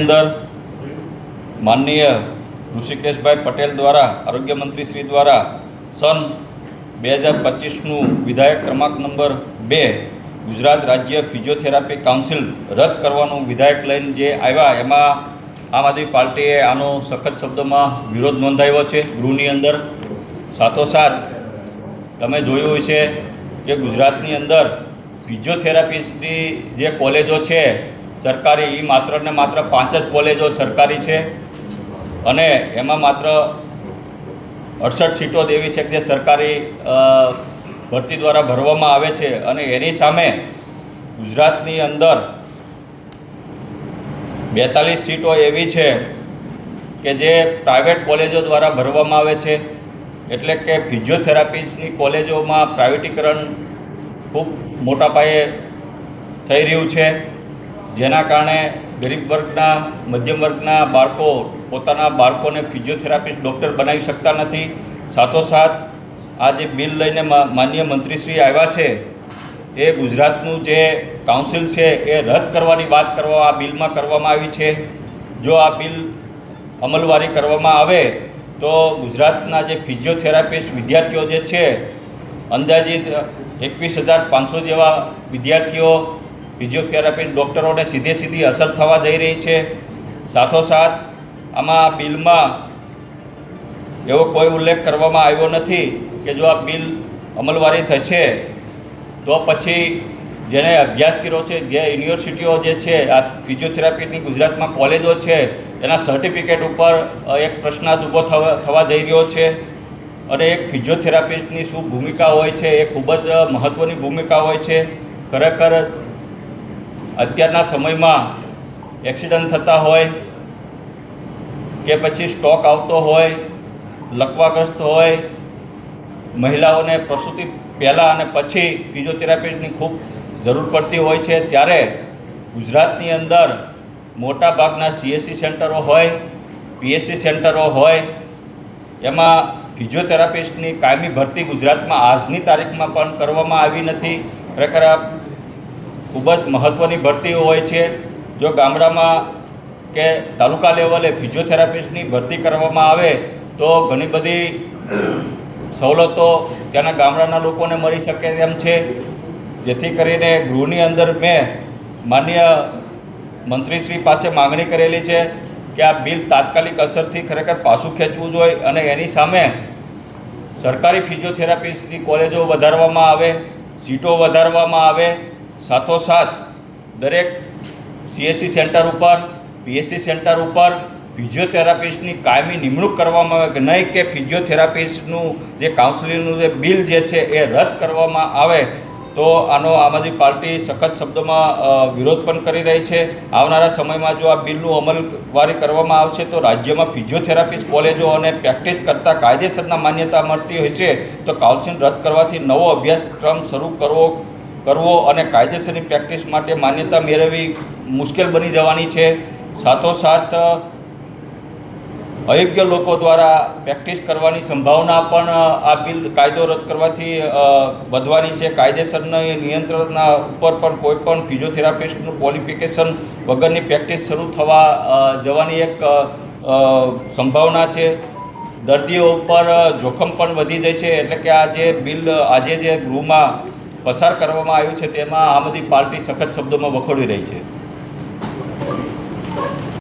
अंदर माननीय ऋषिकेशभाई पटेल द्वारा आरोग्य मंत्री श्री द्वारा सन 2025 विधायक क्रमांक नंबर 2 गुजरात राज्य फिजियोथेरापी काउंसिल रद्द करवानो विधायक लईने जे आव्या एमां आम आदमी पार्टीए आनो सखत शब्द में विरोध नोंधाव्यो छे गृहनी अंदर। साथोसाथ तमे जोयुं हशे कि गुजरातनी अंदर फिजियोथेरापीनी जे कॉलेजों छे सरकारी ई मात्र ने मात्र 5 ज कॉलेजों सरकारी छे अने एमां मात्र 68 सीटों एवी छे जे सरकारी भर्ती द्वारा भरवामां आवे छे अने एनी सामे गुजरातनी अंदर 42 सीटों एवी छे के जे प्राइवेट कॉलेजों द्वारा भरवामां आवे छे। एटले के फिजियोथेरापीनी कॉलेजों में प्राइवेटीकरण खूब मोटा पाये थई रह्युं छे, जेना कारणे गरीब वर्गना मध्यम वर्गना बाळको पोताना बाळकोने फिजियोथेरापिस्ट डॉक्टर बनावी शकता नथी। साथोसाथ आ जे बिल लईने माननीय मंत्रीश्री आव्या छे ए गुजरातनुं जे काउंसिल छे ए रद्द करवानी वात करवा आ बिलमां करवामां आवी छे। जो आ बिल अमलवारी करवामां आवे तो गुजरातना जे फिजियोथेरापिस्ट विद्यार्थीओ जे छे अंदाजित 21,500 जेवा विद्यार्थीओ फिजियोथेरापिस्ट डॉक्टरों ने सीधे सीधी असर थवा जई रही है। साथोसाथ आमा बिल में एवो कोई उल्लेख करवामां आव्यो नथी कि जो आ बिल अमलवारी थशे तो पछी जेने अभ्यास कर्यो छे जे युनिवर्सिटीओ जे छे आ फिजियोथेरापीनी गुजरात में कॉलेजों छे एना सर्टिफिकेट पर एक प्रश्नार्थ ऊभो थवा जई रह्यो छे अने एक फिजियोथेरापिस्टनी शुं भूमिका होय छे ए खूब ज महत्वनी भूमिका होय छे। खरेखर अत्यारना समय में एक्सिडंट थता होय के पछी स्टॉक आवतो होय, लकवाग्रस्त होय, महिलाओने प्रसूति पहला अने पछी फिजियोथेरापीनी खूब जरूर पड़ती होय छे त्यारे गुजरातनी अंदर मोटा भागना CSC सेंटरो होय, PSC सेंटरो होय एमां फिजियोथेरापिस्टनी कायमी भर्ती गुजरात में आजनी तारीख में पण करवामां आवी नथी। खरेखर खूब ज महत्वनी भर्ती होय छे। जो गामडामां के तालुका लेवले फिजियोथेरापिस्टनी भर्ती करवामां आवे तो घणी बधी सवलतो त्याना गामडाना लोकोने मळी शके एम छे, जेथी करीने गृहनी अंदर मैं माननीय मंत्रीश्री पासे मांगणी करेली छे कि आ बिल तात्कालिक असरथी खरेखर पाछुं खेंचवुं जोईए अने एनी सामे सरकारी फिजियोथेरापीनी कॉलेजों वधारवामां आवे, सीटों वधारवामां आवे। साथोसाथ दरेक CSC सेंटर पर PSC सेंटर पर फिजियोथेरापीस्टनी कायमी निमणूक करवामां आवे कि नहीं कि फिजियोथेरापीस्टनुं जे काउंसिलिंगनुं जे बिल जे छे ए रद्द करवामां आवे तो आनो आम आदमी पार्टी सखत शब्द में विरोध पण करी रही है। आवनारा समय में जो आ बिलनु अमलवारी करवामां आवशे तो राज्य में फिजियोथेरापीस्ट कॉलेजों और प्रेक्टिस करता कायदेसरना मान्यता मळती होय छे तो काउंसिल रद्द करवाथी नवो अभ्यासक्रम शुरू करवो अने कायदेसरनी प्रेक्टिस माटे मान्यता मेळववी मुश्केल बनी जवानी छे। साथोसाथ अयोग्य लोको द्वारा प्रेक्टिस करवानी संभावना पण आ बिल कायदो रद्द करवाथी वधवानी छे। कायदेसरना नियंत्रणना उपर पण कोईपण फिजियोथेरापिस्टनुं क्वॉलिफिकेशन वगरनी प्रेक्टिस शरू थवा जवानी एक संभावना छे। दर्दीओ पर जोखम पण वधी जाय छे। एटले के आ जे बिल आजे जे गृहमां पसार करवामां आव्युं छे तेमां आम आदमी पार्टी सखत शब्दों में वखोड़ी रही है।